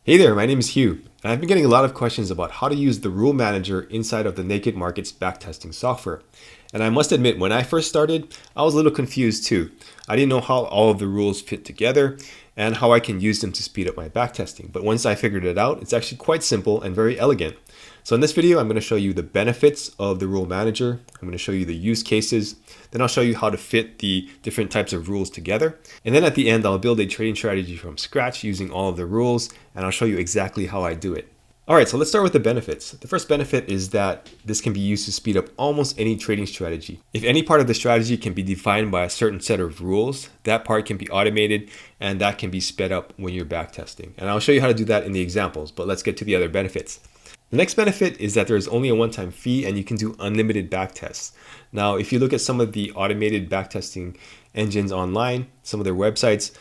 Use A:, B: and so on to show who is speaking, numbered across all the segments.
A: Hey there, my name is Hugh, and I've been getting a lot of questions about how to use the rule manager inside of the NakedMarkets backtesting software. And I must admit, when I first started, I was a little confused too. I didn't know how all of the rules fit together and how I can use them to speed up my backtesting. But once I figured it out, it's actually quite simple and very elegant. So in this video, I'm going to show you the benefits of the rule manager. I'm going to show you the use cases. Then I'll show you how to fit the different types of rules together. And then at the end, I'll build a trading strategy from scratch using all of the rules, and I'll show you exactly how I do it. All right, so let's start with the benefits. The first benefit is that this can be used to speed up almost any trading strategy. If any part of the strategy can be defined by a certain set of rules, that part can be automated and that can be sped up when you're backtesting. And I'll show you how to do that in the examples, but let's get to the other benefits. The next benefit is that there's only a one-time fee and you can do unlimited backtests. Now, if you look at some of the automated backtesting engines online, some of their websites,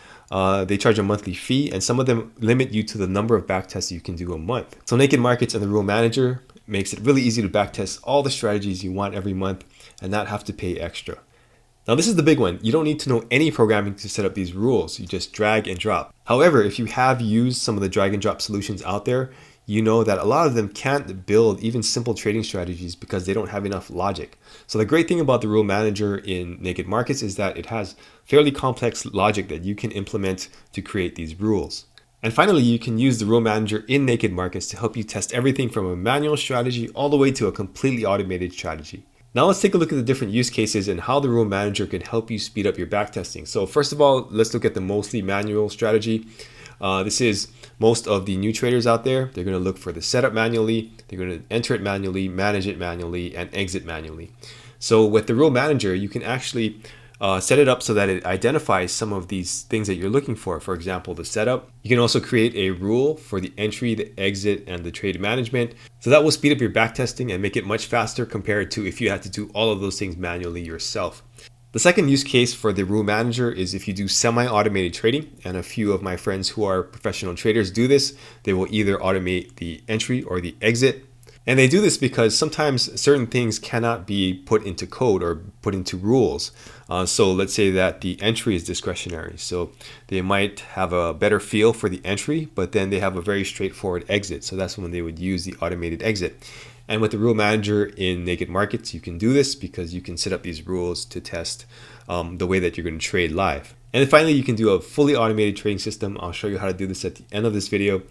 A: they charge a monthly fee, and some of them limit you to the number of backtests you can do a month. So NakedMarkets and the Rule Manager makes it really easy to backtest all the strategies you want every month and not have to pay extra. Now this is the big one. You don't need to know any programming to set up these rules. You just drag and drop. However, if you have used some of the drag and drop solutions out there, you know that a lot of them can't build even simple trading strategies because they don't have enough logic. So the great thing about the rule manager in NakedMarkets is that it has fairly complex logic that you can implement to create these rules. And finally, you can use the rule manager in NakedMarkets to help you test everything from a manual strategy all the way to a completely automated strategy. Now let's take a look at the different use cases and how the rule manager can help you speed up your backtesting. So first of all, let's look at the mostly manual strategy. This is most of the new traders out there. They're going to look for the setup manually, they're going to enter it manually, manage it manually, and exit manually. So with the rule manager, you can actually set it up so that it identifies some of these things that you're looking for. For example, the setup. You can also create a rule for the entry, the exit, and the trade management. So that will speed up your backtesting and make it much faster compared to if you had to do all of those things manually yourself. The second use case for the rule manager is if you do semi-automated trading, and a few of my friends who are professional traders do this. They will either automate the entry or the exit. And they do this because sometimes certain things cannot be put into code or put into rules. So let's say that the entry is discretionary. So they might have a better feel for the entry, but then they have a very straightforward exit. So that's when they would use the automated exit. And with the rule manager in NakedMarkets, you can do this because you can set up these rules to test the way that you're going to trade live. And then finally, you can do a fully automated trading system. I'll show you how to do this at the end of this video.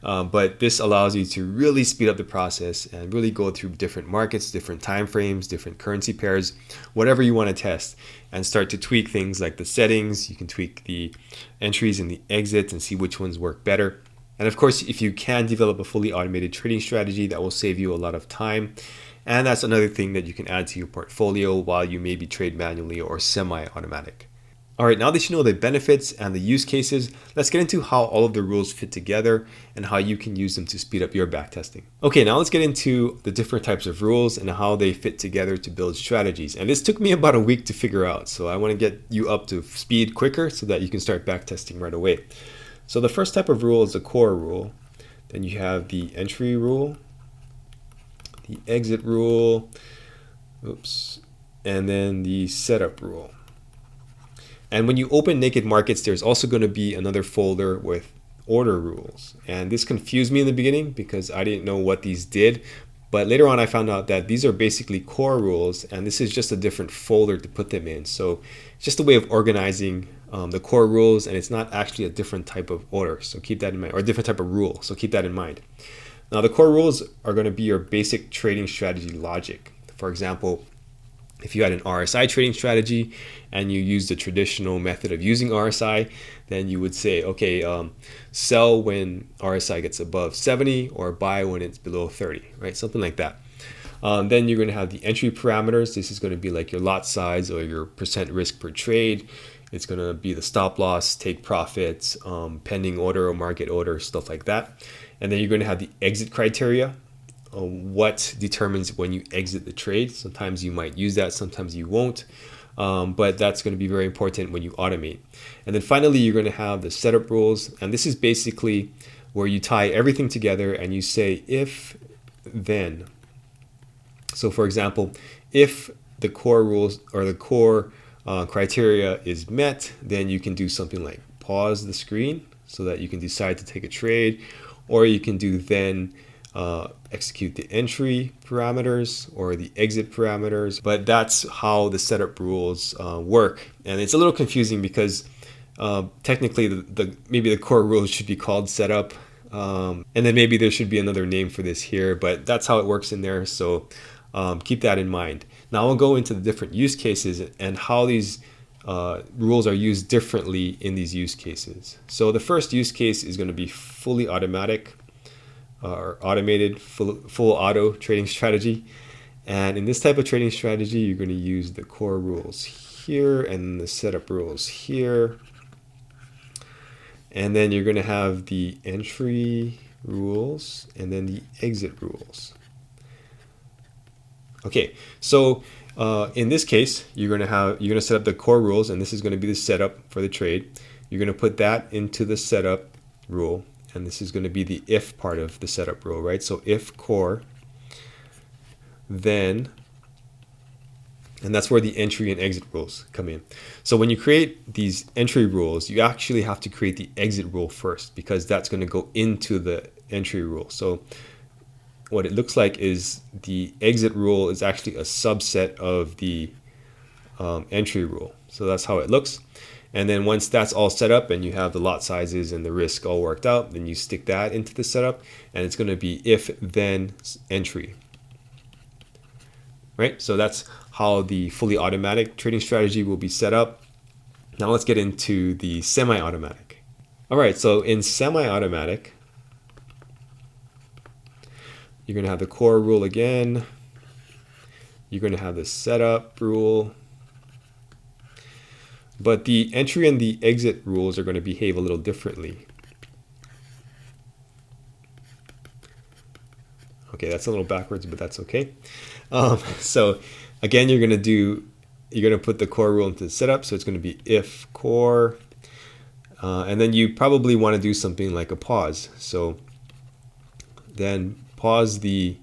A: But this allows you to really speed up the process and really go through different markets, different time frames, different currency pairs, whatever you want to test, and start to tweak things like the settings. You can tweak the entries and the exits and see which ones work better. And of course, if you can develop a fully automated trading strategy, that will save you a lot of time. And that's another thing that you can add to your portfolio while you maybe trade manually or semi-automatic. All right, now that you know the benefits and the use cases, let's get into how all of the rules fit together and how you can use them to speed up your backtesting. Okay, now let's get into the different types of rules and how they fit together to build strategies. And this took me about a week to figure out. So I want to get you up to speed quicker so that you can start backtesting right away. So the first type of rule is the core rule. Then you have the entry rule, the exit rule, and then the setup rule. And when you open NakedMarkets, there's also going to be another folder with order rules. And this confused me in the beginning because I didn't know what these did. But later on, I found out that these are basically core rules, and this is just a different folder to put them in. So it's just a way of organizing the core rules, and it's not actually a different type of order. So keep that in mind, or a different type of rule. So keep that in mind. Now, the core rules are going to be your basic trading strategy logic. For example, if you had an RSI trading strategy and you use the traditional method of using RSI, then you would say, okay, sell when RSI gets above 70 or buy when it's below 30, right? Something like that. Then you're going to have the entry parameters. This is going to be like your lot size or your percent risk per trade. It's going to be the stop loss, take profits, pending order or market order, stuff like that. And then you're going to have the exit criteria. What determines when you exit the trade. Sometimes you might use that, sometimes you won't, but that's going to be very important when you automate. And then finally, you're going to have the setup rules, and this is basically where you tie everything together and you say if then. So for example, if the core rules or the core criteria is met, then you can do something like pause the screen so that you can decide to take a trade, or you can do then execute the entry parameters or the exit parameters. But that's how the setup rules work. And it's a little confusing because technically maybe the core rules should be called setup. And then maybe there should be another name for this here, but that's how it works in there. So keep that in mind. Now I'll go into the different use cases and how these rules are used differently in these use cases. So the first use case is going to be fully automatic or automated full auto trading strategy. And in this type of trading strategy, you're going to use the core rules here and the setup rules here. And then you're going to have the entry rules and then the exit rules. Okay, so in this case, you're going to set up the core rules, and this is going to be the setup for the trade. You're going to put that into the setup rule, and this is going to be the if part of the setup rule, right? So if core, then, and that's where the entry and exit rules come in. So when you create these entry rules, you actually have to create the exit rule first, because that's going to go into the entry rule. So what it looks like is the exit rule is actually a subset of the entry rule. So that's how it looks. And then once that's all set up and you have the lot sizes and the risk all worked out, then you stick that into the setup, and it's going to be if then entry. Right? So that's how the fully automatic trading strategy will be set up. Now let's get into the semi-automatic. All right, so in semi-automatic, you're going to have the core rule again. You're going to have the setup rule. But the entry and the exit rules are going to behave a little differently. Okay, that's a little backwards, but that's okay. So again, you're going to put the core rule into the setup. So it's going to be if core, and then you probably want to do something like a pause. So then pause the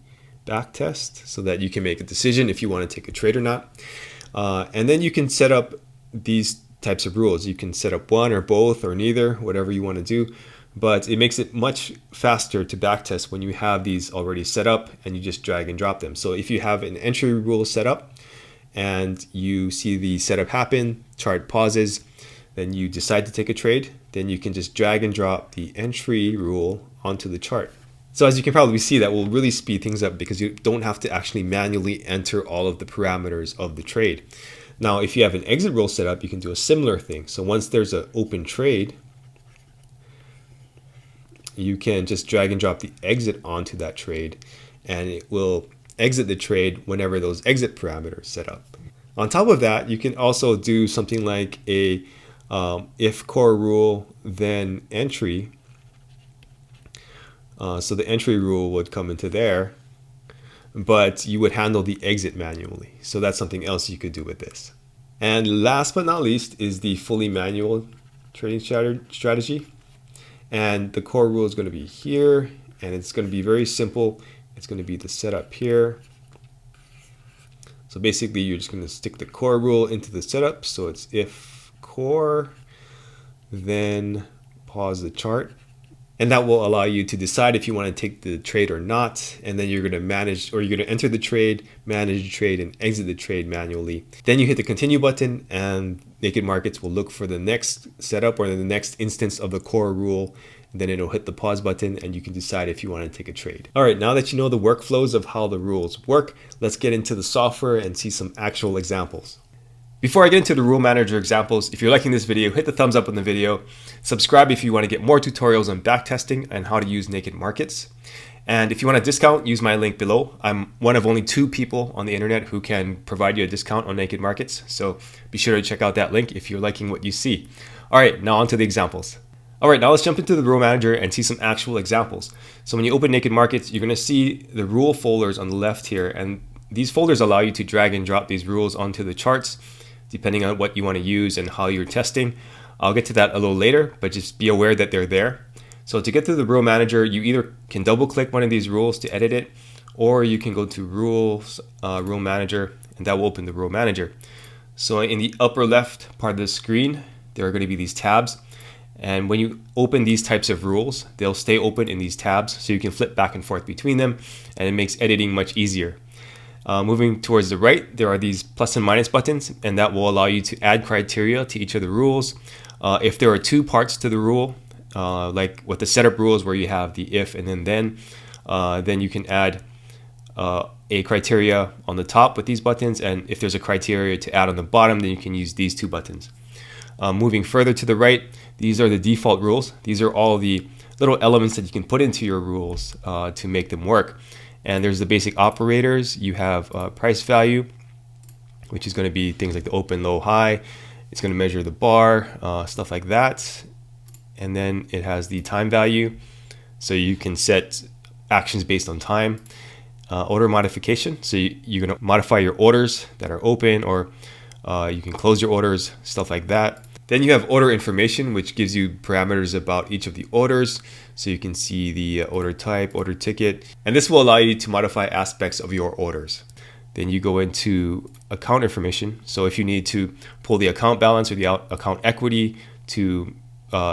A: back test so that you can make a decision if you want to take a trade or not. And then you can set up these types of rules. You can set up one or both or neither, whatever you want to do. But it makes it much faster to backtest when you have these already set up and you just drag and drop them. So if you have an entry rule set up and you see the setup happen, chart pauses, then you decide to take a trade, then you can just drag and drop the entry rule onto the chart. So as you can probably see, that will really speed things up because you don't have to actually manually enter all of the parameters of the trade. Now, if you have an exit rule set up, you can do a similar thing. So once there's an open trade, you can just drag and drop the exit onto that trade, and it will exit the trade whenever those exit parameters set up. On top of that, you can also do something like a if core rule then entry. So the entry rule would come into there, but you would handle the exit manually. So that's something else you could do with this. And last but not least is the fully manual trading strategy. And the core rule is going to be here, and it's going to be very simple. It's going to be the setup here. So basically, you're just going to stick the core rule into the setup. So it's if core, then pause the chart. And that will allow you to decide if you want to take the trade or not. And then you're going to manage, or you're going to enter the trade, manage the trade, and exit the trade manually. Then you hit the continue button, and NakedMarkets will look for the next setup or the next instance of the core rule. And then it'll hit the pause button, and you can decide if you want to take a trade. All right, now that you know the workflows of how the rules work, let's get into the software and see some actual examples. Before I get into the rule manager examples, if you're liking this video, hit the thumbs up on the video. Subscribe if you want to get more tutorials on backtesting and how to use NakedMarkets. And if you want a discount, use my link below. I'm one of only 2 people on the internet who can provide you a discount on NakedMarkets. So be sure to check out that link if you're liking what you see. All right, now on to the examples. All right, now let's jump into the rule manager and see some actual examples. So when you open NakedMarkets, you're going to see the rule folders on the left here. And these folders allow you to drag and drop these rules onto the charts, depending on what you want to use and how you're testing. I'll get to that a little later, but just be aware that they're there. So to get to the rule manager, you either can double click one of these rules to edit it, or you can go to rules, rule manager, and that will open the rule manager. So in the upper left part of the screen, there are going to be these tabs. And when you open these types of rules, they'll stay open in these tabs, so you can flip back and forth between them, and it makes editing much easier. Moving towards the right, there are these plus and minus buttons, and that will allow you to add criteria to each of the rules. If there are two parts to the rule, like with the setup rules where you have the if and then you can add a criteria on the top with these buttons, and if there's a criteria to add on the bottom, then you can use these two buttons. Moving further to the right, these are the default rules. These are all the little elements that you can put into your rules to make them work. And there's the basic operators. You have price value, which is going to be things like the open, low, high. It's going to measure the bar, stuff like that. And then it has the time value, so you can set actions based on time. Order modification, so you're going to modify your orders that are open, or you can close your orders, stuff like that. Then you have order information, which gives you parameters about each of the orders, so you can see the order type, order ticket, and this will allow you to modify aspects of your orders. Then you go into account information, so if you need to pull the account balance or the account equity to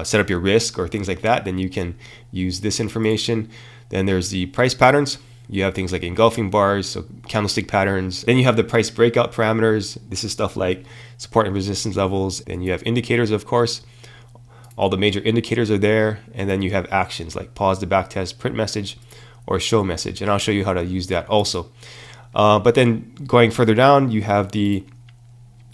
A: set up your risk or things like that, then you can use this information. Then there's the price patterns. You have things like engulfing bars, so candlestick patterns. Then you have the price breakout parameters. This is stuff like support and resistance levels. Then you have indicators, of course. All the major indicators are there. And then you have actions like pause the backtest, print message, or show message. And I'll show you how to use that also. But then going further down, you have the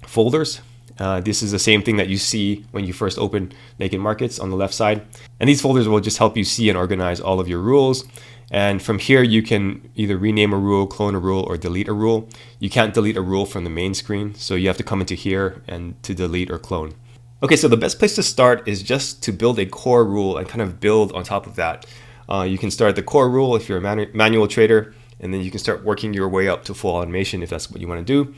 A: folders. This is the same thing that you see when you first open Naked Markets on the left side. And these folders will just help you see and organize all of your rules. And from here, you can either rename a rule, clone a rule, or delete a rule. You can't delete a rule from the main screen, so you have to come into here and to delete or clone. Okay, so the best place to start is just to build a core rule and kind of build on top of that. You can start the core rule if you're a manual trader, and then you can start working your way up to full automation if that's what you want to do.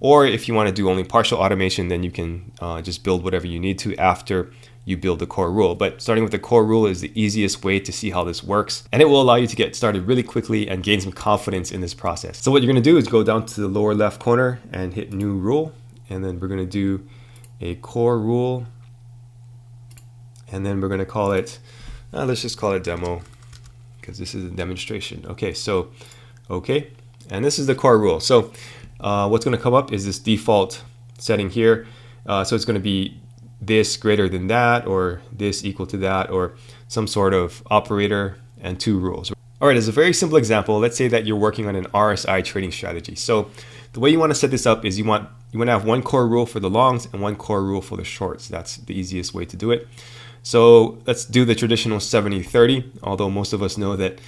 A: Or if you want to do only partial automation, then you can just build whatever you need to after you build the core rule. But starting with the core rule is the easiest way to see how this works, and it will allow you to get started really quickly and gain some confidence in this process. So what you're going to do is go down to the lower left corner and hit new rule, and then we're going to do a core rule, and then we're going to call it, let's just call it demo, because this is a demonstration. Okay, so and this is the core rule. So what's going to come up is this default setting here. So it's going to be this greater than that, or this equal to that, or some sort of operator and two rules. All right, as a very simple example, let's say that you're working on an RSI trading strategy. So the way you want to set this up is you want to have one core rule for the longs and one core rule for the shorts. That's the easiest way to do it. So let's do the traditional 70-30, although most of us know that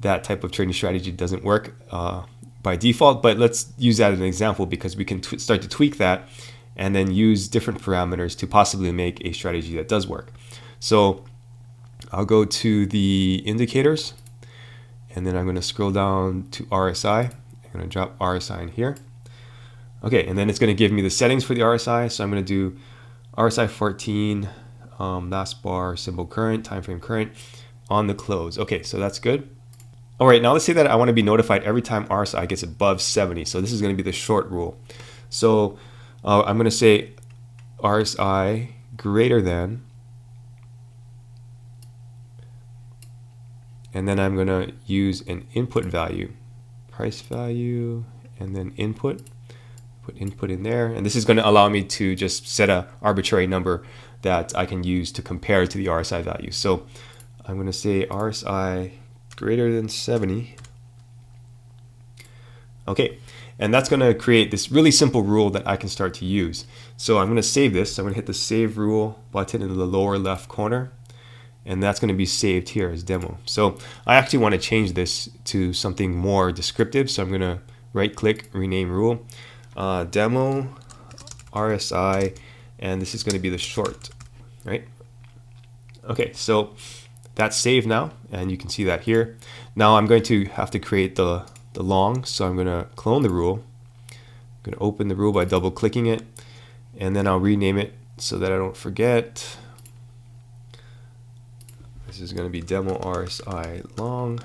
A: that type of trading strategy doesn't work by default, but let's use that as an example because we can start to tweak that and then use different parameters to possibly make a strategy that does work. So I'll go to the indicators, and then I'm going to scroll down to RSI. I'm going to drop RSI in here. Okay, and then it's going to give me the settings for the RSI. So I'm going to do RSI 14, last bar, symbol current, time frame current, on the close. Okay, so that's good. All right, now let's say that I want to be notified every time RSI gets above 70. So this is going to be the short rule. So I'm going to say RSI greater than, and then I'm going to use an input value, price value, and then input. Put input in there, and this is going to allow me to just set an arbitrary number that I can use to compare to the RSI value. So I'm going to say RSI greater than 70. Okay, and that's going to create this really simple rule that I can start to use. So I'm going to save this. I'm going to hit the save rule button in the lower left corner, and that's going to be saved here as demo. So I actually want to change this to something more descriptive. So I'm going to right click, rename rule, demo RSI, and this is going to be the short, right? Okay, so that's saved now, and you can see that here. Now I'm going to have to create the long, so I'm going to clone the rule. I'm going to open the rule by double clicking it, and then I'll rename it so that I don't forget. This is going to be demo RSI long.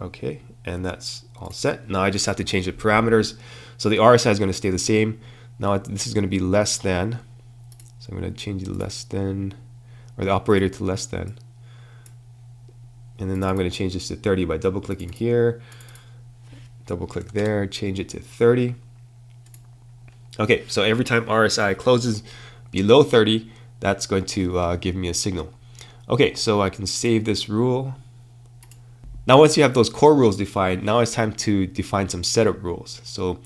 A: Okay, and that's all set. Now I just have to change the parameters. So the RSI is going to stay the same. Now this is going to be less than So I'm going to change the less than, or the operator to less than. And then now I'm going to change this to 30 by double clicking here, double click there, change it to 30. Okay, so every time RSI closes below 30, that's going to give me a signal. Okay, so I can save this rule. Now once you have those core rules defined, now it's time to define some setup rules. So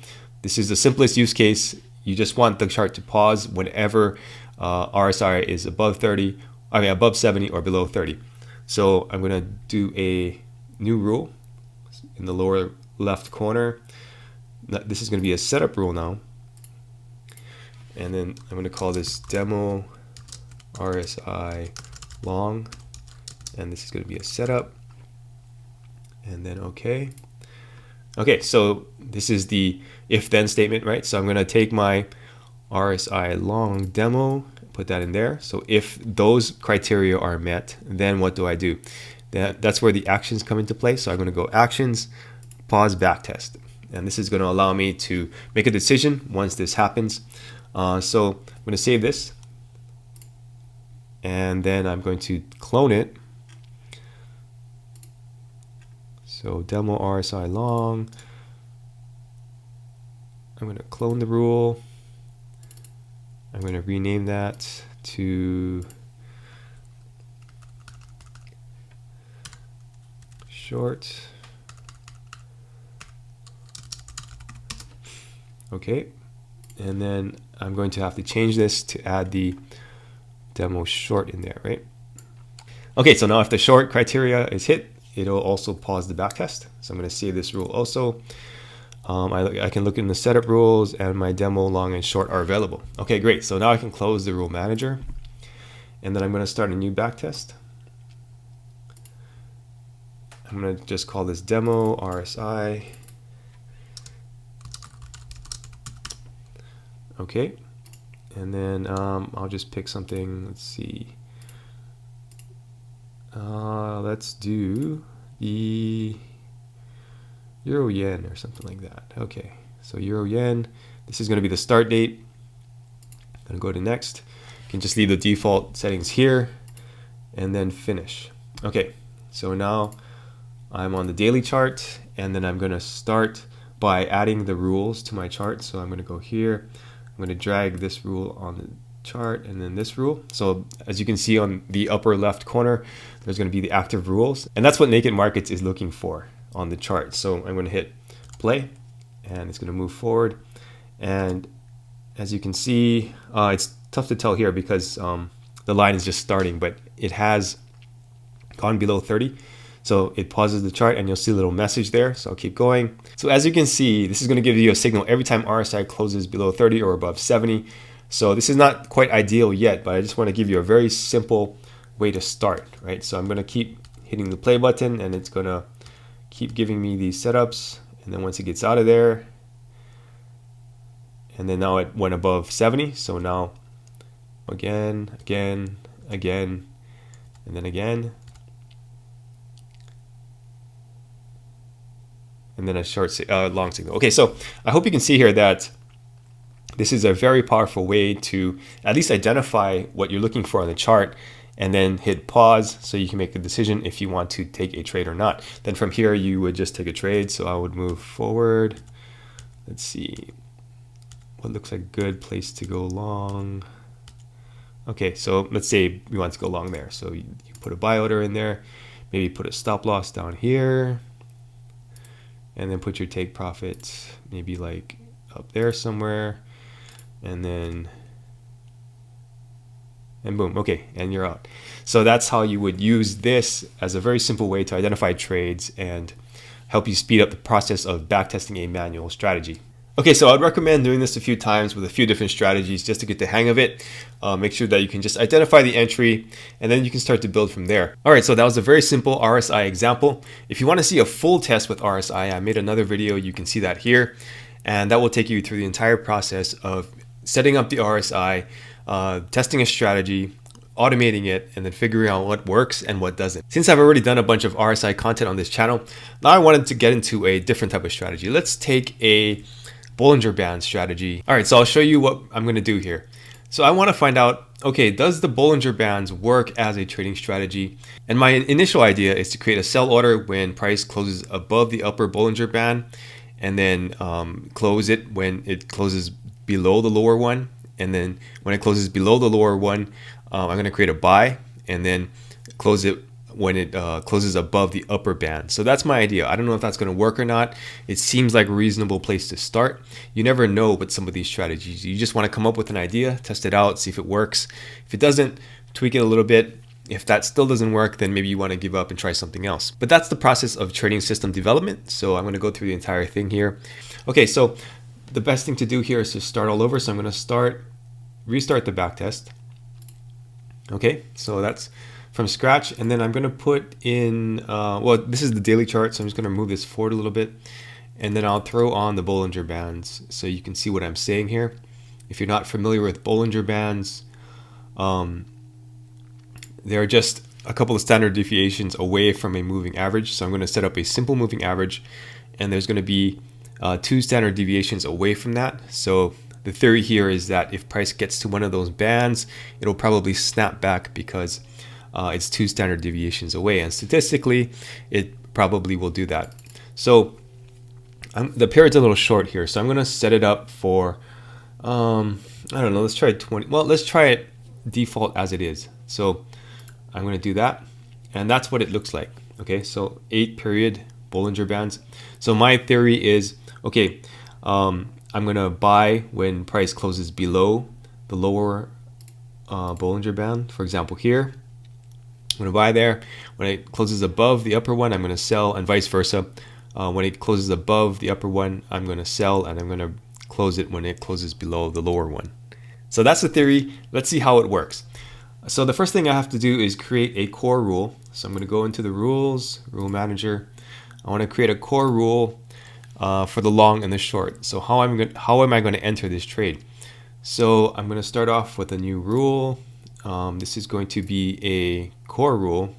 A: this is the simplest use case. You just want the chart to pause whenever RSI is above 30, above 70 or below 30. So I'm going to do a new rule in the lower left corner. This is going to be a setup rule now. And then I'm going to call this demo RSI long. And this is going to be a setup. And then OK. Okay, so this is the if-then statement, right? So I'm going to take my RSI long demo, put that in there. So if those criteria are met, then what do I do? That's where the actions come into play. So I'm going to go actions, pause, backtest. And this is going to allow me to make a decision once this happens. So I'm going to save this. And then I'm going to clone it. So demo RSI long. I'm going to clone the rule. I'm going to rename that to short. Okay. And then I'm going to have to change this to add the demo short in there, right? Okay, so now if the short criteria is hit, it'll also pause the backtest. So I'm going to save this rule also. I can look in the setup rules and my demo long and short are available. Okay, great. So now I can close the rule manager. And then I'm going to start a new backtest. I'm going to just call this demo RSI. Okay. And then I'll just pick something. Let's see. Let's do the Euro Yen or something like that. Okay, so Euro Yen. This is going to be the start date. I'm going to go to next. You can just leave the default settings here and then finish. Okay, so now I'm on the daily chart, and then I'm going to start by adding the rules to my chart. So I'm going to go here. I'm going to drag this rule on the chart and then this rule. So as you can see on the upper left corner, there's going to be the active rules, and that's what NakedMarkets is looking for on the chart. So I'm going to hit play, and it's going to move forward. And as you can see, it's tough to tell here because the line is just starting, but it has gone below 30. So it pauses the chart, and you'll see a little message there. So I'll keep going. So as you can see, this is going to give you a signal every time RSI closes below 30 or above 70. So this is not quite ideal yet, but I just want to give you a very simple way to start, right? So I'm going to keep hitting the play button, and it's going to keep giving me these setups. And then once it gets out of there, and then now it went above 70. So now again, and then again. And then a long signal. Okay, so I hope you can see here that this is a very powerful way to at least identify what you're looking for on the chart, and then hit pause so you can make a decision if you want to take a trade or not. Then from here, you would just take a trade. So I would move forward. Let's see what looks like a good place to go long. Okay, so let's say we want to go long there. So you put a buy order in there, maybe put a stop loss down here, and then put your take profit maybe like up there somewhere, and then and boom, okay, and you're out. So that's how you would use this as a very simple way to identify trades and help you speed up the process of backtesting a manual strategy. Okay, so I'd recommend doing this a few times with a few different strategies just to get the hang of it. Make sure that you can just identify the entry, and then you can start to build from there. All right, so that was a very simple RSI example. If you want to see a full test with RSI, I made another video. You can see that here, and that will take you through the entire process of setting up the RSI, testing a strategy, automating it, and then figuring out what works and what doesn't. Since I've already done a bunch of RSI content on this channel, now I wanted to get into a different type of strategy. Let's take a Bollinger Band strategy. All right, so I'll show you what I'm going to do here. So I want to find out, okay, does the Bollinger Bands work as a trading strategy? And my initial idea is to create a sell order when price closes above the upper Bollinger Band, and then close it when it closes below the lower one. And then when it closes below the lower one, I'm going to create a buy, and then close it when it closes above the upper band. So that's my idea. I don't know if that's going to work or not. It seems like a reasonable place to start. You never know with some of these strategies. You just want to come up with an idea, test it out, see if it works. If it doesn't, tweak it a little bit. If that still doesn't work, then maybe you want to give up and try something else. But that's the process of trading system development. So I'm going to go through the entire thing here. Okay, so the best thing to do here is to start all over. So I'm going to restart the backtest. Okay, so that's from scratch, and then I'm going to put in, well, this is the daily chart, so I'm just going to move this forward a little bit, and then I'll throw on the Bollinger Bands so you can see what I'm saying here. If you're not familiar with Bollinger Bands, they're just a couple of standard deviations away from a moving average. So I'm going to set up a simple moving average, and there's going to be 2 standard deviations away from that. So the theory here is that if price gets to one of those bands, it'll probably snap back because it's 2 standard deviations away, and statistically it probably will do that. So the period's a little short here, so I'm going to set it up for I don't know, let's try 20. Well, let's try it default as it is. So I'm going to do that, and that's what it looks like. Okay, so 8 period Bollinger Bands. So my theory is, okay, I'm going to buy when price closes below the lower Bollinger Band. For example, here I'm going to buy there. When it closes above the upper one, I'm going to sell, and vice versa. When it closes above the upper one, I'm going to sell, and I'm going to close it when it closes below the lower one. So that's the theory. Let's see how it works. So the first thing I have to do is create a core rule. So I'm going to go into the rules, rule manager. I want to create a core rule for the long and the short. So how am I going to enter this trade? So I'm going to start off with a new rule. This is going to be a core rule,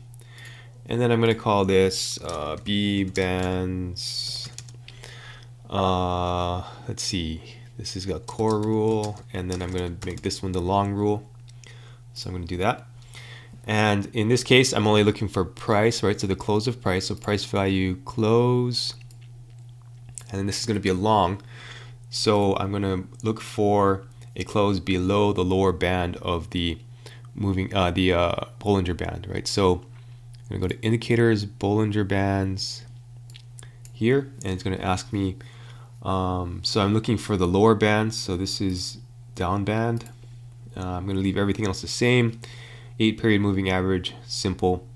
A: and then I'm going to call this B bands. Let's see, this is a core rule, and then I'm going to make this one the long rule. So I'm going to do that. And in this case, I'm only looking for price, right? So the close of price, so price value close, and then this is going to be a long. So I'm going to look for a close below the lower band of the moving Bollinger Band, right? So I'm going to go to indicators, Bollinger Bands here, and it's going to ask me, so I'm looking for the lower band, so this is down band. I'm going to leave everything else the same. 8 period moving average, simple.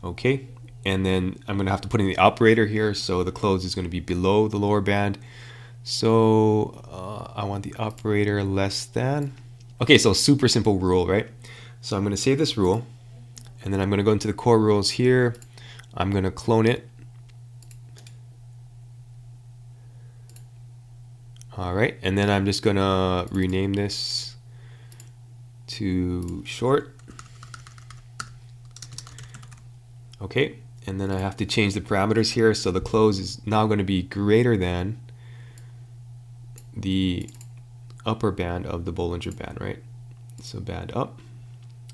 A: Okay, and then I'm going to have to put in the operator here, so the close is going to be below the lower band. So I want the operator less than. Okay, so super simple rule, right? So I'm going to save this rule, and then I'm going to go into the core rules here. I'm going to clone it. All right, and then I'm just going to rename this to short. Okay, and then I have to change the parameters here. So the close is now going to be greater than the upper band of the Bollinger Band, right? So band up.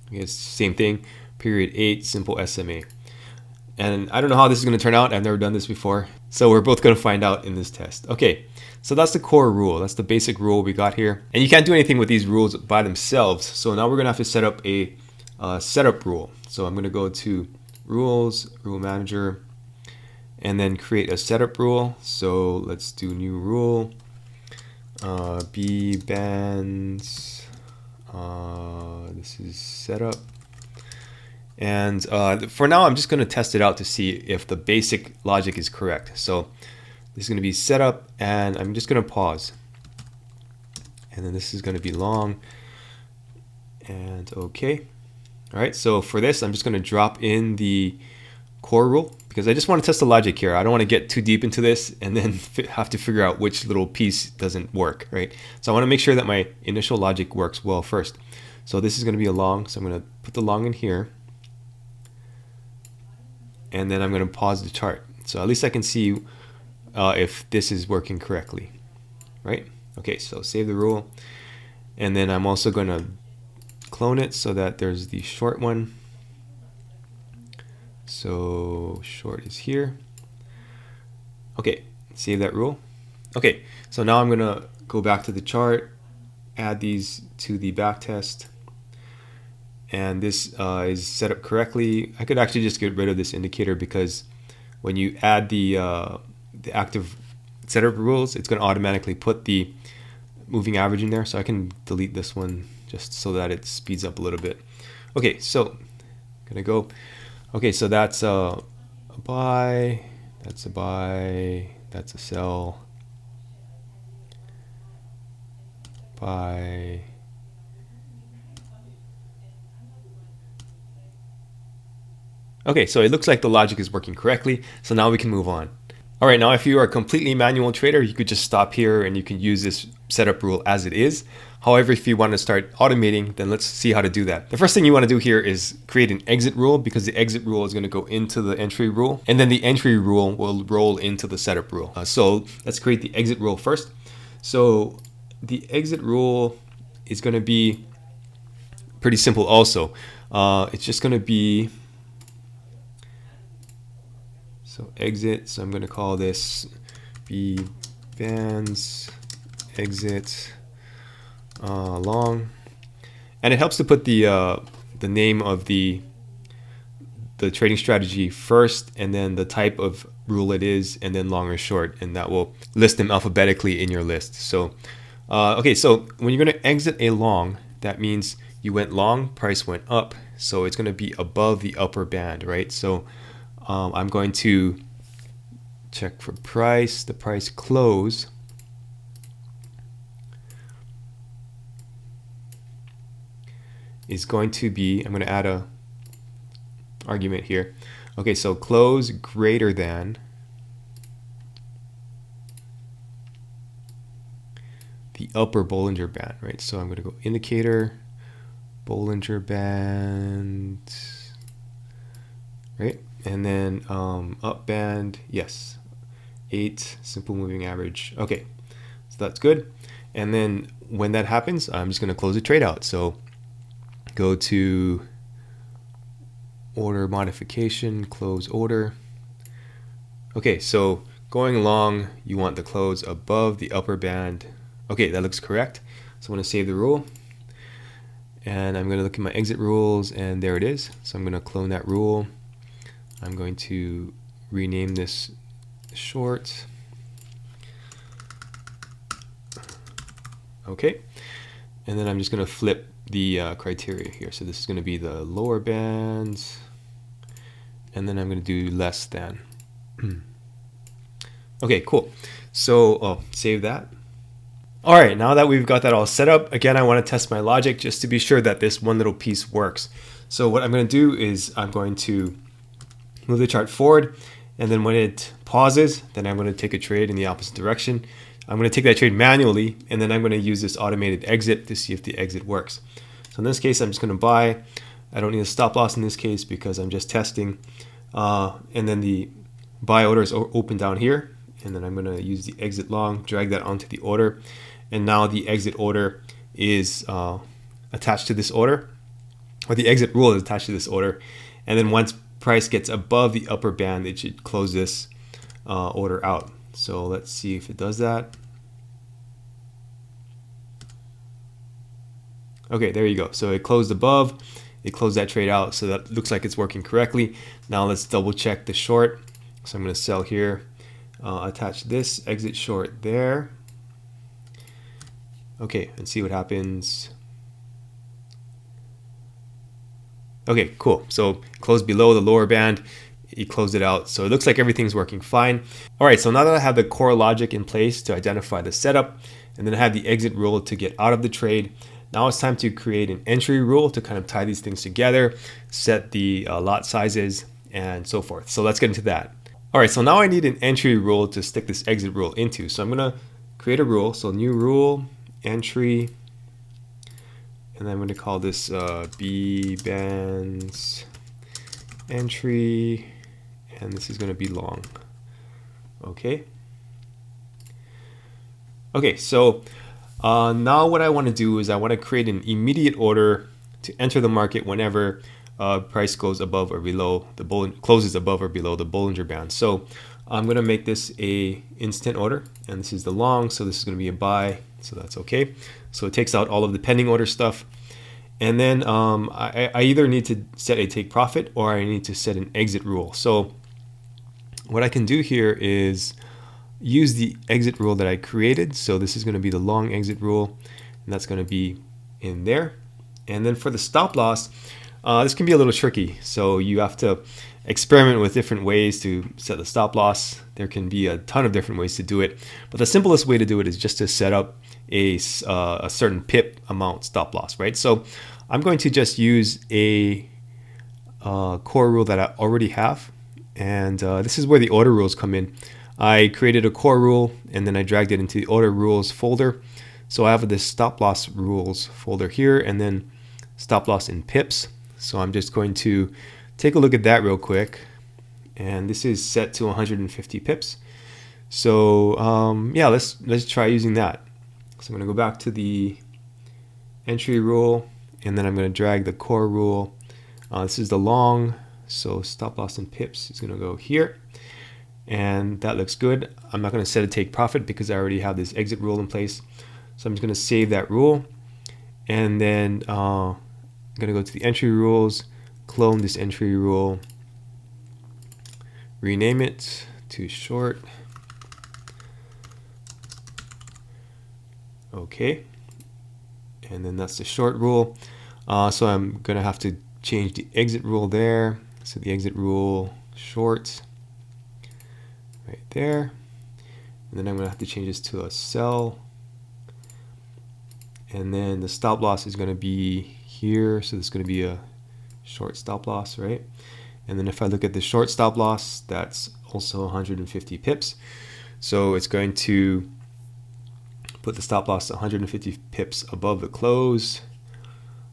A: Okay, it's the same thing, period 8, simple SMA. And I don't know how this is going to turn out. I've never done this before. So we're both going to find out in this test. Okay, so that's the core rule. That's the basic rule we got here. And you can't do anything with these rules by themselves. So now we're going to have to set up a setup rule. So I'm going to go to rules, rule manager, and then create a setup rule. So let's do new rule, B bands. This is setup. And for now, I'm just going to test it out to see if the basic logic is correct. So this is going to be setup, and I'm just going to pause. And then this is going to be long. And okay. All right, so for this, I'm just going to drop in the core rule because I just want to test the logic here. I don't want to get too deep into this and then have to figure out which little piece doesn't work, right? So I want to make sure that my initial logic works well first. So this is going to be a long, so I'm going to put the long in here. And then I'm going to pause the chart. So at least I can see if this is working correctly, right? Okay, so save the rule. And then I'm also going to clone it so that there's the short one. So short is here. Okay, save that rule. Okay, so now I'm going to go back to the chart, add these to the backtest. And this is set up correctly. I could actually just get rid of this indicator because when you add the active setup rules, it's going to automatically put the moving average in there. So I can delete this one just so that it speeds up a little bit. Okay, so I'm gonna go. Okay, so that's a buy, that's a buy, that's a sell, buy. Okay, so it looks like the logic is working correctly. So now we can move on. All right, now if you are a completely manual trader, you could just stop here and you can use this setup rule as it is. However, if you want to start automating, then let's see how to do that. The first thing you want to do here is create an exit rule, because the exit rule is going to go into the entry rule, and then the entry rule will roll into the setup rule. So let's create the exit rule first. So the exit rule is going to be pretty simple also. It's just going to be, so exit, so I'm going to call this B bands exit long, and it helps to put the name of the trading strategy first, and then the type of rule it is, and then long or short, and that will list them alphabetically in your list. So okay, so when you're going to exit a long, that means you went long, price went up, so it's going to be above the upper band, right? So I'm going to check for price, the price close. Is going to be, I'm going to add a argument here. Okay, so close greater than the upper Bollinger Band, right? So I'm going to go indicator, Bollinger Band, right? And then up band, yes, 8, simple moving average. Okay, so that's good. And then when that happens, I'm just going to close the trade out. So go to order modification, close order. Okay, so going long, you want the close above the upper band. Okay, that looks correct. So I'm going to save the rule. And I'm going to look at my exit rules, and there it is. So I'm going to clone that rule. I'm going to rename this short. Okay, and then I'm just going to flip the criteria here. So this is going to be the lower bands, and then I'm going to do less than. Okay, cool. So save that. All right, now that we've got that all set up, again, I want to test my logic just to be sure that this one little piece works. So what I'm going to do is I'm going to move the chart forward, and then when it pauses, then I'm going to take a trade in the opposite direction. I'm going to take that trade manually, and then I'm going to use this automated exit to see if the exit works. So in this case, I'm just going to buy. I don't need a stop loss in this case because I'm just testing. And then the buy order is open down here, and then I'm going to use the exit long, drag that onto the order, and now the exit order is attached to this order, or the exit rule is attached to this order. And then once price gets above the upper band, it should close this order out. So let's see if it does that. Okay, there you go. So it closed above, it closed that trade out, so that looks like it's working correctly. Now let's double check the short. So I'm going to sell here, attach this, exit short there. Okay, and see what happens. Okay, cool. So closed below the lower band, it closed it out. So it looks like everything's working fine. All right, so now that I have the core logic in place to identify the setup, and then I have the exit rule to get out of the trade, now it's time to create an entry rule to kind of tie these things together, set the lot sizes, and so forth. So let's get into that. All right, so now I need an entry rule to stick this exit rule into. So I'm going to create a rule. So new rule, entry, and then I'm going to call this B bands entry, and this is going to be long. Okay. Okay, so Now what I want to do is I want to create an immediate order to enter the market whenever price goes above or below the closes above or below the Bollinger Band. So I'm going to make this a instant order, and this is the long, so this is going to be a buy, so that's okay. So it takes out all of the pending order stuff. And then I either need to set a take profit or I need to set an exit rule. So what I can do here is use the exit rule that I created. So this is going to be the long exit rule, and that's going to be in there. And then for the stop loss, this can be a little tricky. So you have to experiment with different ways to set the stop loss. There can be a ton of different ways to do it, but the simplest way to do it is just to set up a certain pip amount stop loss, right? So I'm going to just use a core rule that I already have, and this is where the order rules come in. I created a core rule and then I dragged it into the order rules folder. So I have this stop loss rules folder here and then stop loss in pips. So I'm just going to take a look at that real quick, and this is set to 150 pips. So yeah, let's try using that. So I'm going to go back to the entry rule, and then I'm going to drag the core rule. This is the long, so stop loss in pips is going to go here, and that looks good. I'm not going to set a take profit because I already have this exit rule in place. So I'm just going to save that rule, and then I'm going to go to the entry rules, clone this entry rule, rename it to short. Okay, and then that's the short rule. So I'm gonna have to change the exit rule there. So the exit rule short right there, and then I'm gonna have to change this to a sell, and then the stop loss is gonna be here. So this is gonna be a short stop loss, right? And then if I look at the short stop loss, that's also 150 pips. So it's going to put the stop loss 150 pips above the close.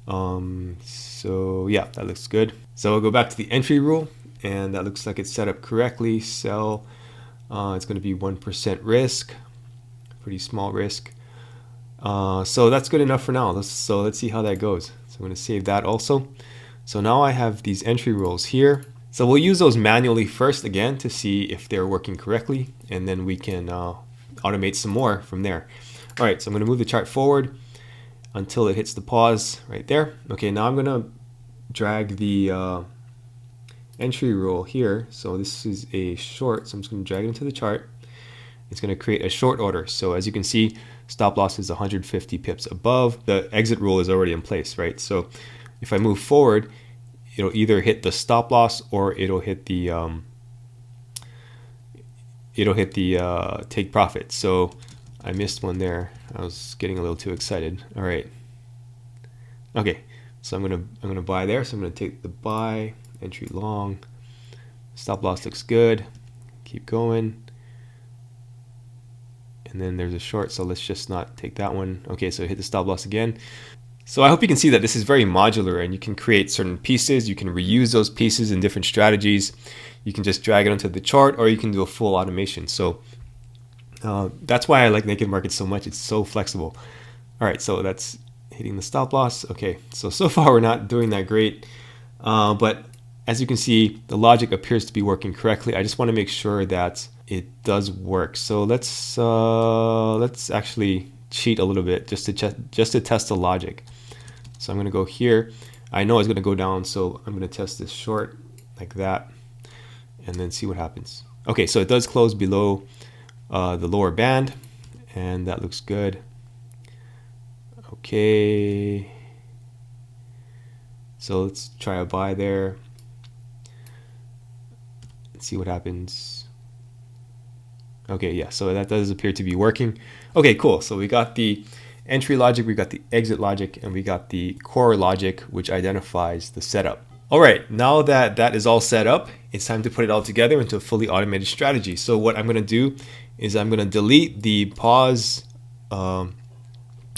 A: So yeah, that looks good. So I'll go back to the entry rule, and that looks like it's set up correctly. Sell, it's going to be 1% risk, pretty small risk. So that's good enough for now. So let's see how that goes. So I'm going to save that also. So now I have these entry rules here. So we'll use those manually first again to see if they're working correctly, and then we can automate some more from there. All right, so I'm going to move the chart forward until it hits the pause right there. Okay, now I'm going to drag the entry rule here. So this is a short, so I'm just going to drag it into the chart. It's going to create a short order. So as you can see, stop loss is 150 pips above. The exit rule is already in place, right? So if I move forward, it'll either hit the stop loss or it'll hit the take profit. So I missed one there. I was getting a little too excited. All right. Okay. So I'm gonna buy there. So I'm gonna take the buy, entry long. Stop loss looks good. Keep going. And then there's a short, so let's just not take that one. Okay, so hit the stop loss again. So I hope you can see that this is very modular, and you can create certain pieces. You can reuse those pieces in different strategies. You can just drag it onto the chart, or you can do a full automation. So that's why I like NakedMarkets so much. It's so flexible. All right, so that's hitting the stop loss. Okay, so far we're not doing that great, but as you can see, the logic appears to be working correctly. I just want to make sure that it does work. So let's actually cheat a little bit just to test the logic. So I'm going to go here. I know it's going to go down, so I'm going to test this short like that, and then see what happens. Okay, so it does close below the lower band, and that looks good. Okay, so let's try a buy there. Let's see what happens. Okay, yeah, so that does appear to be working. Okay, cool. So we got the entry logic, we got the exit logic, and we got the core logic, which identifies the setup. All right, now that that is all set up, it's time to put it all together into a fully automated strategy. So what I'm going to do is I'm going to delete the pause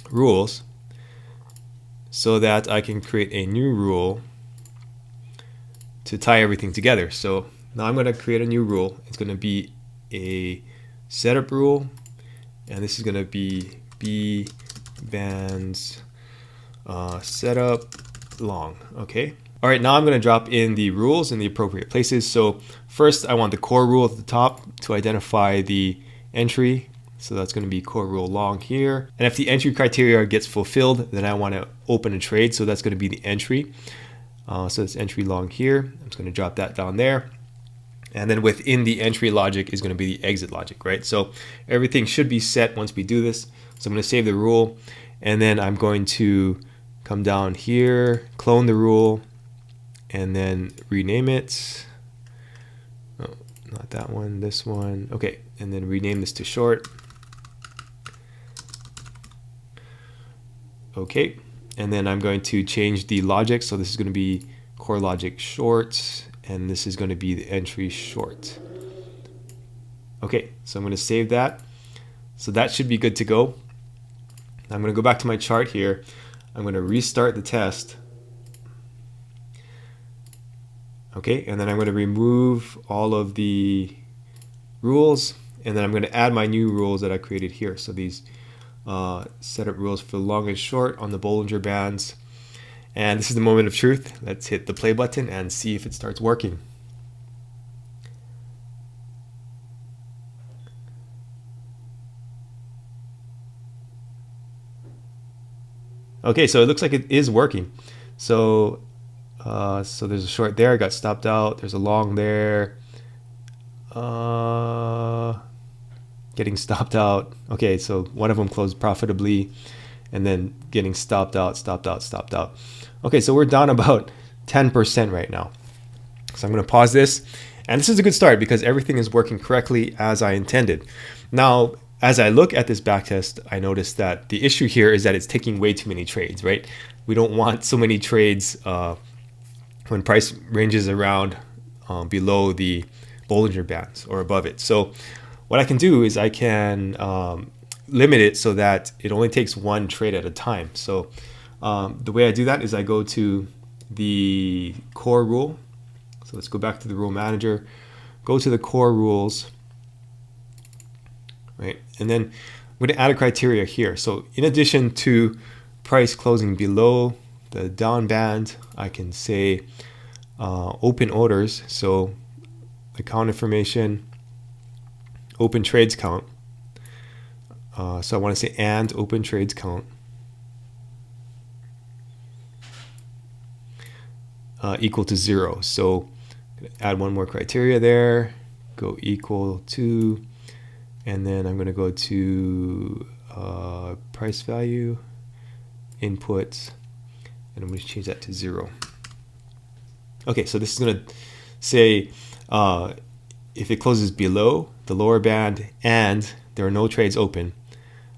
A: rules so that I can create a new rule to tie everything together. So now I'm going to create a new rule. It's going to be a setup rule, and this is going to be bands setup long. Okay. All right, now I'm going to drop in the rules in the appropriate places. So first I want the core rule at the top to identify the entry. So that's going to be core rule long here. And if the entry criteria gets fulfilled, then I want to open a trade. So that's going to be the entry. So it's entry long here. I'm just going to drop that down there. And then within the entry logic is going to be the exit logic, right? So everything should be set once we do this. So I'm going to save the rule. And then I'm going to come down here, clone the rule, and then rename it. Oh, not that one, this one. Okay, and then rename this to short. Okay, and then I'm going to change the logic. So this is going to be core logic short, and this is going to be the entry short. Okay, so I'm going to save that. So that should be good to go. I'm going to go back to my chart here. I'm going to restart the test. Okay, and then I'm going to remove all of the rules, and then I'm going to add my new rules that I created here. So these setup rules for long and short on the Bollinger Bands. And this is the moment of truth. Let's hit the play button and see if it starts working. Okay, so it looks like it is working. So so there's a short there, got stopped out. There's a long there. Getting stopped out. Okay, so one of them closed profitably, and then getting stopped out, stopped out, stopped out. Okay, so we're down about 10% right now. So I'm going to pause this, and this is a good start because everything is working correctly as I intended. Now, as I look at this backtest, I notice that the issue here is that it's taking way too many trades, right? We don't want so many trades when price ranges around below the Bollinger Bands or above it. So what I can do is I can limit it so that it only takes one trade at a time. So the way I do that is I go to the core rule. So let's go back to the rule manager, go to the core rules, right? And then I'm going to add a criteria here. So in addition to price closing below the down band, I can say open orders. So account information, open trades count. So I want to say and open trades count equal to 0. So add one more criteria there, go equal to, and then I'm going to go to price value, input, and I'm going to change that to 0. Okay, so this is going to say if it closes below the lower band and there are no trades open,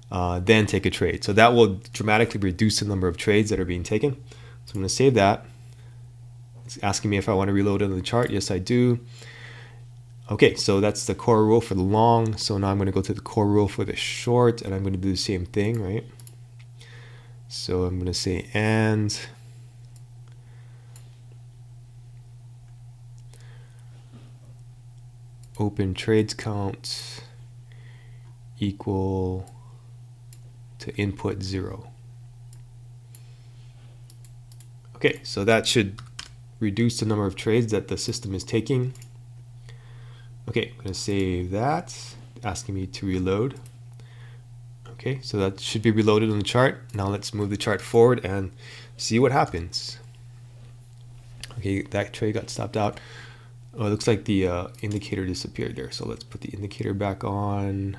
A: then take a trade. So that will dramatically reduce the number of trades that are being taken. So I'm going to save that. It's asking me if I want to reload it on the chart. Yes, I do. Okay, so that's the core rule for the long. So now I'm going to go to the core rule for the short, and I'm going to do the same thing, right? So I'm going to say and open trades count equal to input 0. Okay, so that should reduce the number of trades that the system is taking. Okay, I'm going to save that, asking me to reload. Okay, so that should be reloaded on the chart. Now let's move the chart forward and see what happens. Okay, that trade got stopped out. Oh, it looks like the indicator disappeared there. So let's put the indicator back on.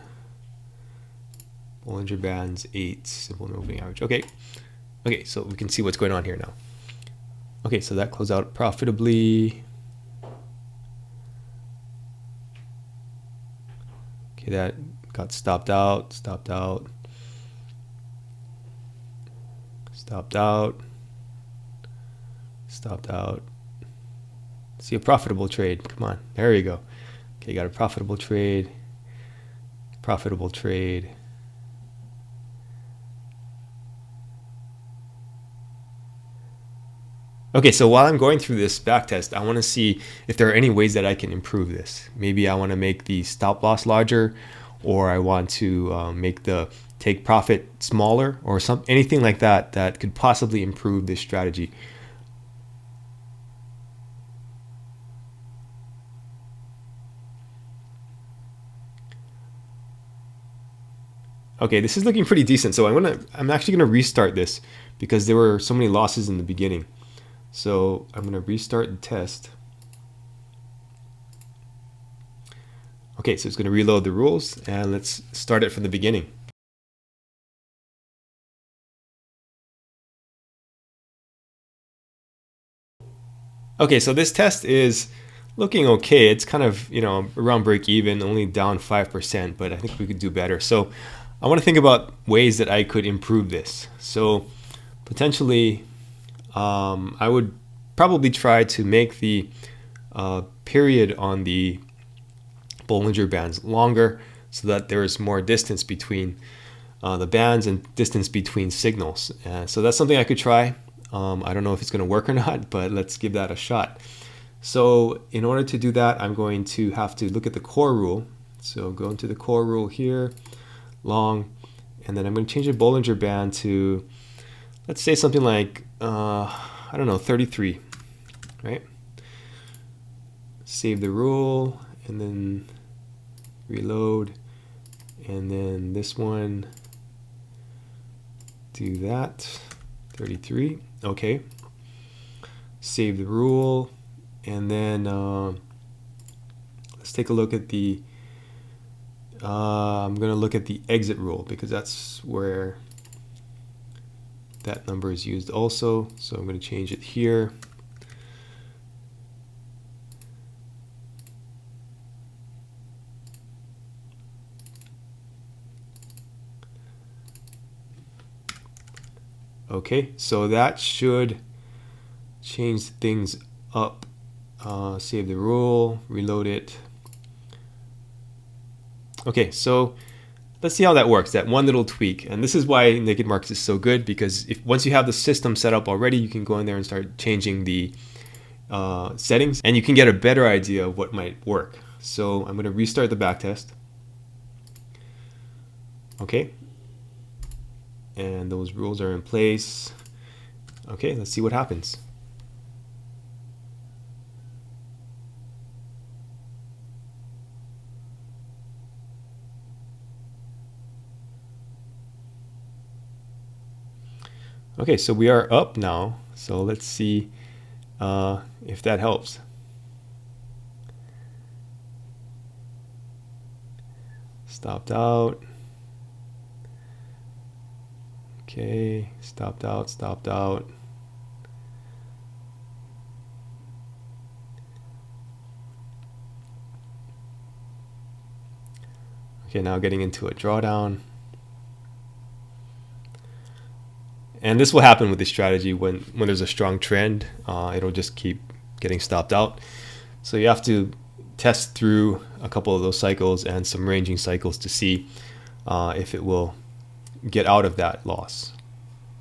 A: Bollinger Bands 8, simple moving average. Okay, okay, so we can see what's going on here now. Okay, so that closed out profitably. Okay, that got stopped out, stopped out, stopped out, stopped out. See a profitable trade. Come on, there you go. Okay, got a profitable trade, profitable trade. Okay, so while I'm going through this backtest, I want to see if there are any ways that I can improve this. Maybe I want to make the stop loss larger, or I want to make the take profit smaller or anything like that that could possibly improve this strategy. Okay, this is looking pretty decent. So I'm actually gonna restart this because there were so many losses in the beginning. So I'm gonna restart the test. Okay, so it's gonna reload the rules, and let's start it from the beginning. Okay, so this test is looking okay. It's kind of, around break even, only down 5%, but I think we could do better. So I want to think about ways that I could improve this. So potentially, I would probably try to make the period on the Bollinger Bands longer so that there is more distance between the bands and distance between signals. So that's something I could try. I don't know if it's going to work or not, but let's give that a shot. So in order to do that, I'm going to have to look at the core rule. So go into the core rule here, long, and then I'm going to change the Bollinger Band to, let's say something like, I don't know, 33, right? Save the rule, and then reload, and then this one, do that, 33, okay. Save the rule, and then let's take a look at the, I'm going to look at the exit rule because that's where that number is used also. So I'm going to change it here. Okay, so that should change things up. Save the rule, reload it. Okay, so let's see how that works, that one little tweak. And this is why NakedMarkets is so good, because once you have the system set up already, you can go in there and start changing the settings, and you can get a better idea of what might work. So I'm going to restart the backtest. Okay, and those rules are in place. Okay, let's see what happens. Okay, so we are up now. So let's see if that helps. Stopped out. Okay, stopped out, stopped out. Okay, now getting into a drawdown. And this will happen with this strategy when there's a strong trend. It'll just keep getting stopped out. So you have to test through a couple of those cycles and some ranging cycles to see if it will get out of that loss.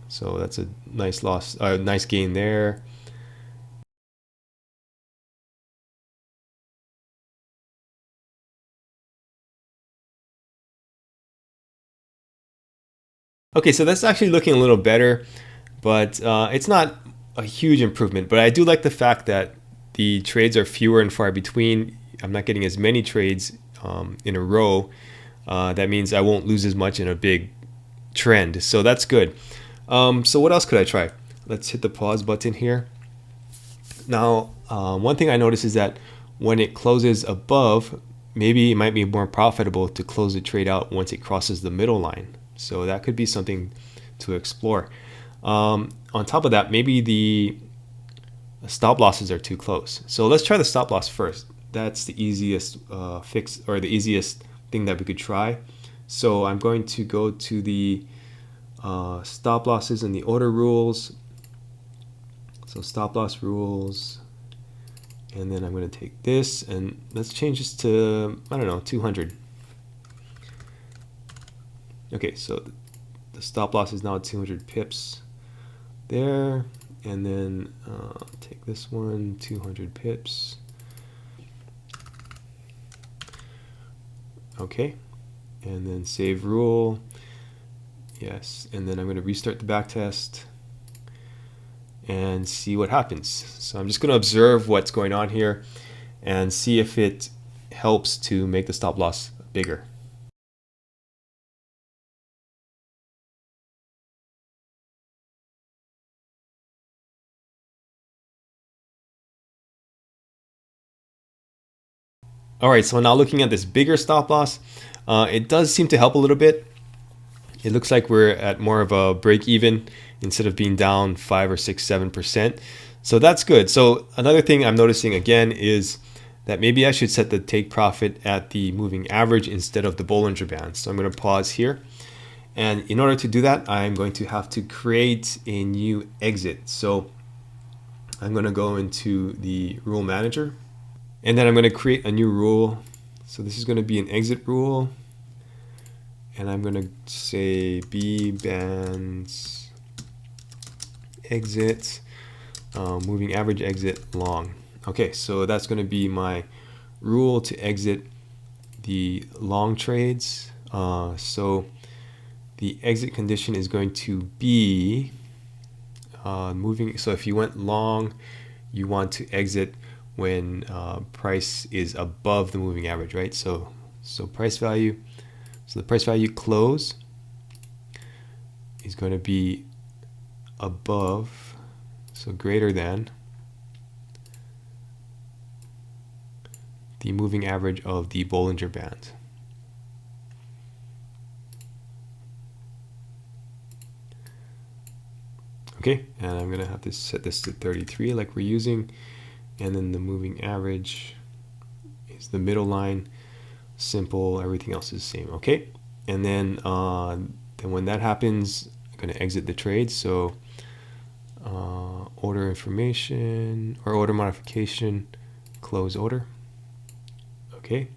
A: So that's a nice loss, nice gain there. Okay, so that's actually looking a little better, but it's not a huge improvement. But I do like the fact that the trades are fewer and far between. I'm not getting as many trades in a row. That means I won't lose as much in a big trend. So that's good. So what else could I try? Let's hit the pause button here. Now, one thing I noticed is that when it closes above, maybe it might be more profitable to close the trade out once it crosses the middle line. So that could be something to explore. On top of that, maybe the stop losses are too close. So let's try the stop loss first. That's the easiest fix, or the easiest thing that we could try. So I'm going to go to the stop losses and the order rules. So stop loss rules, and then I'm going to take this and let's change this to, I don't know, 200. Okay, so the stop loss is now 200 pips there, and then take this one, 200 pips. Okay, and then save rule, Yes, and then I'm going to restart the backtest and see what happens. So I'm just going to observe what's going on here and see if it helps to make the stop loss bigger. All right, so now looking at this bigger stop loss, it does seem to help a little bit. It looks like we're at more of a break even instead of being down 5 or 6, 7%. So that's good. So another thing I'm noticing again is that maybe I should set the take profit at the moving average instead of the Bollinger Band. So I'm going to pause here. And in order to do that, I'm going to have to create a new exit. So I'm going to go into the rule manager, and then I'm going to create a new rule. So this is going to be an exit rule. And I'm going to say B bands exit, moving average exit long. Okay, so that's going to be my rule to exit the long trades. So the exit condition is going to be moving. So if you went long, you want to exit when price is above the moving average, right? So price value. So the price value close is going to be above, so greater than the moving average of the Bollinger Band. Okay, and I'm going to have to set this to 33 like we're using, and then the moving average is the middle line. Simple, everything else is the same. Okay, and then when that happens, I'm going to exit the trade. So order information or order modification, close order. Okay,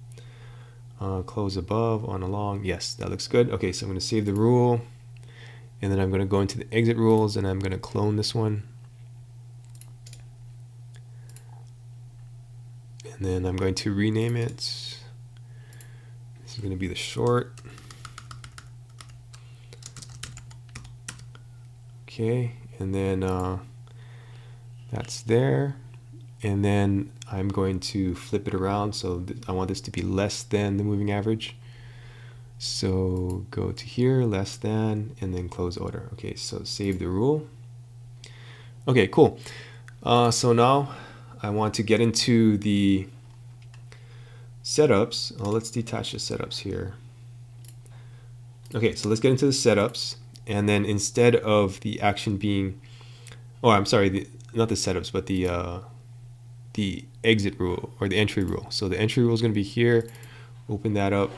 A: close above on a long. Yes, that looks good. Okay, so I'm going to save the rule, and then I'm going to go into the exit rules, and I'm going to clone this one, and then I'm going to rename it. This is going to be the short. Okay, and then that's there. And then I'm going to flip it around. So I want this to be less than the moving average. So go to here, less than, and then close order. Okay, so save the rule. Okay, cool. So now I want to get into the setups. Oh, let's detach the setups here. Okay, so let's get into the setups. And then instead of the action being, oh, I'm sorry, not the setups, but the exit rule or the entry rule. So the entry rule is going to be here. Open that up.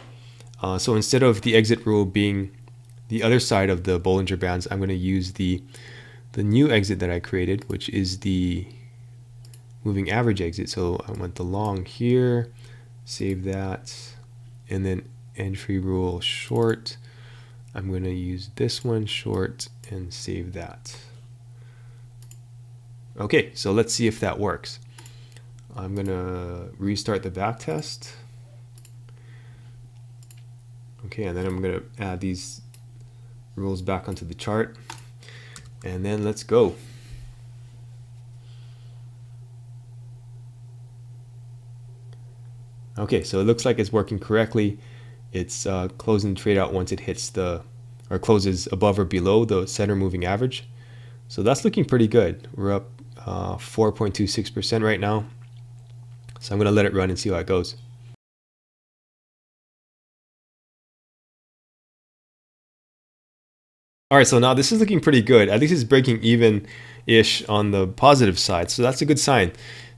A: So instead of the exit rule being the other side of the Bollinger Bands, I'm going to use the new exit that I created, which is the moving average exit. So I want the long here, save that, and then entry rule short. I'm going to use this one short and save that. Okay, so let's see if that works. I'm going to restart the backtest. Okay, and then I'm going to add these rules back onto the chart. And then let's go. Okay, so it looks like it's working correctly. It's closing the trade out once it hits or closes above or below the center moving average. So that's looking pretty good. We're up 4.26% right now. So I'm going to let it run and see how it goes. All right, so now this is looking pretty good. At least it's breaking even-ish on the positive side. So that's a good sign.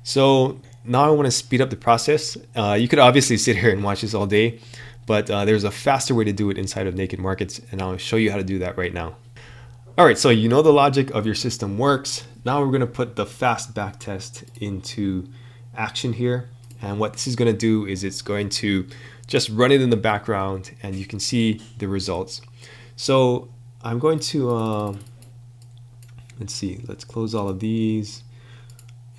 A: So now I want to speed up the process. You could obviously sit here and watch this all day, but there's a faster way to do it inside of Naked Markets, and I'll show you how to do that right now. All right, so you know the logic of your system works. Now we're going to put the fast backtest into action here. And what this is going to do is it's going to just run it in the background, and you can see the results. So I'm going to, let's see, let's close all of these.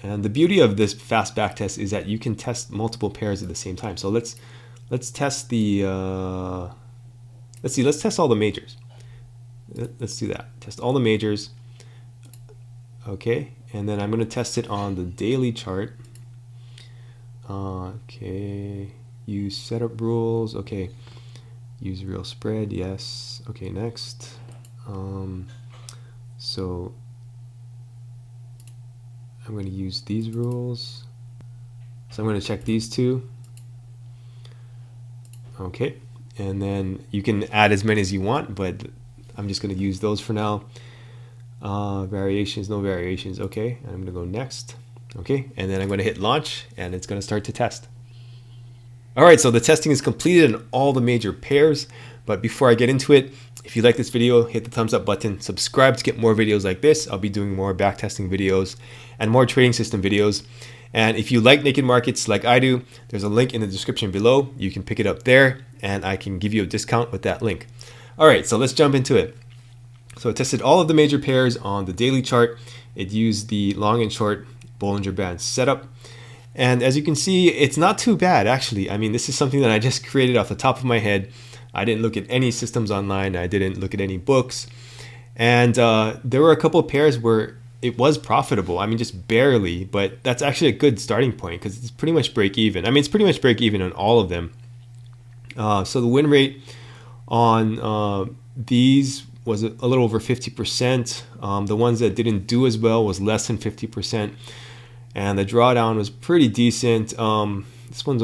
A: And the beauty of this fast backtest is that you can test multiple pairs at the same time. So let's test the, let's test all the majors. let's do that. Test all the majors. Okay, and then I'm going to test it on the daily chart. Okay, use setup rules. Okay, use real spread. Yes. Okay, next. So I'm going to use these rules. So I'm going to check these two. Okay, and then you can add as many as you want, but I'm just going to use those for now. Variations, no variations. Okay, and I'm going to go next. Okay, and then I'm going to hit launch, and it's going to start to test. All right, so the testing is completed in all the major pairs. But before I get into it, if you like this video, hit the thumbs up button, subscribe to get more videos like this. I'll be doing more backtesting videos and more trading system videos. And if you like Naked Markets like I do, there's a link in the description below. You can pick it up there, and I can give you a discount with that link. All right, so let's jump into it. So I tested all of the major pairs on the daily chart. It used the long and short Bollinger Band setup. And as you can see, it's not too bad, actually. I mean, this is something that I just created off the top of my head. I didn't look at any systems online. I didn't look at any books. And there were a couple of pairs where it was profitable. I mean, just barely, but that's actually a good starting point because it's pretty much break even. I mean, it's pretty much break even on all of them. So the win rate on these was a little over 50%. The ones that didn't do as well was less than 50%. And the drawdown was pretty decent. This one's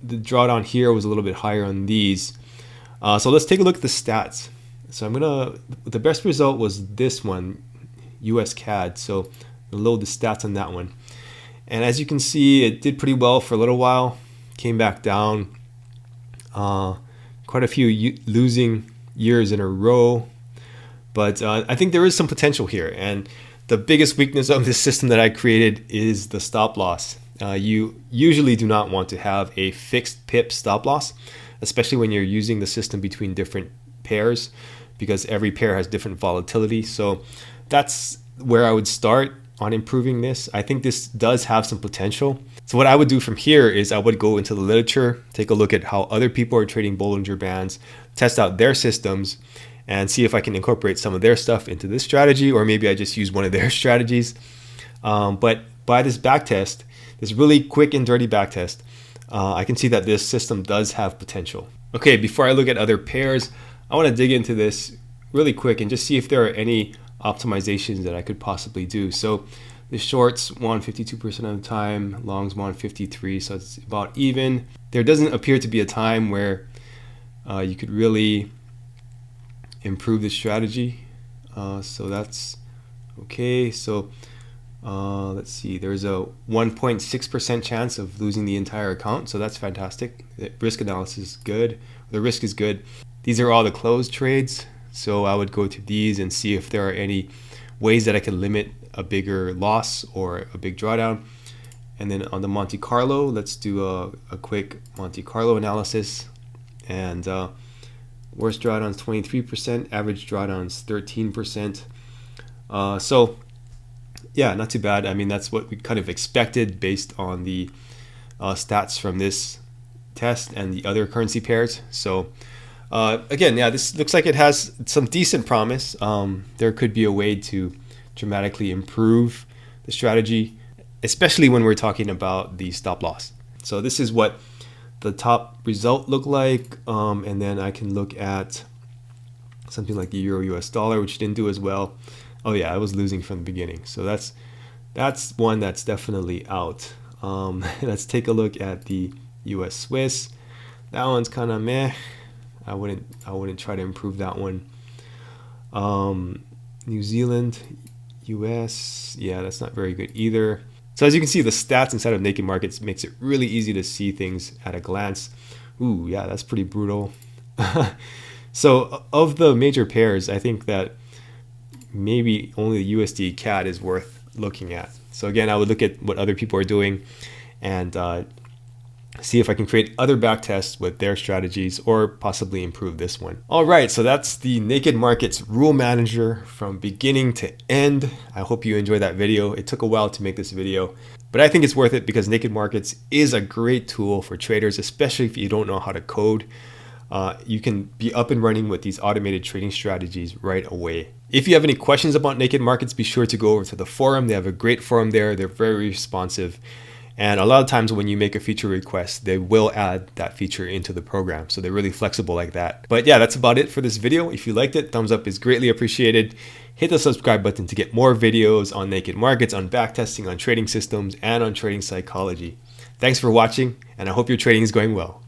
A: the drawdown here was a little bit higher on these. So let's take a look at the stats. So the best result was this one, US CAD. So I'll load the stats on that one. And as you can see, it did pretty well for a little while, came back down. Quite a few losing years in a row. But I think there is some potential here. And the biggest weakness of this system that I created is the stop loss. You usually do not want to have a fixed pip stop loss, especially when you're using the system between different pairs, because every pair has different volatility. So that's where I would start on improving this. I think this does have some potential. So what I would do from here is I would go into the literature, take a look at how other people are trading Bollinger Bands, test out their systems, and see if I can incorporate some of their stuff into this strategy, or maybe I just use one of their strategies. But by this backtest, this really quick and dirty backtest, I can see that this system does have potential. Okay, before I look at other pairs, I want to dig into this really quick and just see if there are any optimizations that I could possibly do. So the shorts won 52% of the time, longs won 53%, so it's about even. There doesn't appear to be a time where you could really improve the strategy. So that's okay. So let's see, there's a 1.6% chance of losing the entire account. So that's fantastic. The risk analysis is good. The risk is good. These are all the closed trades. So I would go to these and see if there are any ways that I can limit a bigger loss or a big drawdown. And then on the Monte Carlo, let's do a quick Monte Carlo analysis. And worst drawdowns 23%, average drawdowns 13%. So yeah, not too bad. I mean, that's what we kind of expected based on the stats from this test and the other currency pairs. So again, yeah, this looks like it has some decent promise. There could be a way to dramatically improve the strategy, especially when we're talking about the stop loss. So this is what the top result look like, and then I can look at something like the Euro US dollar, which didn't do as well. Oh yeah, I was losing from the beginning, so that's one that's definitely out. Let's take a look at the US Swiss. That one's kind of meh. I wouldn't try to improve that one. New Zealand, US, yeah, that's not very good either. So as you can see, the stats inside of Naked Markets makes it really easy to see things at a glance. Ooh, yeah, that's pretty brutal. So of the major pairs, I think that maybe only the USD CAD is worth looking at. So again, I would look at what other people are doing and see if I can create other backtests with their strategies or possibly improve this one. All right, so that's the Naked Markets Rule Manager from beginning to end. I hope you enjoyed that video. It took a while to make this video, but I think it's worth it because Naked Markets is a great tool for traders, especially if you don't know how to code. you can be up and running with these automated trading strategies right away. If you have any questions about Naked Markets, be sure to go over to the forum. They have a great forum there. They're very responsive. And a lot of times when you make a feature request, they will add that feature into the program. So they're really flexible like that. But yeah, that's about it for this video. If you liked it, thumbs up is greatly appreciated. Hit the subscribe button to get more videos on Naked Markets, on backtesting, on trading systems, and on trading psychology. Thanks for watching, and I hope your trading is going well.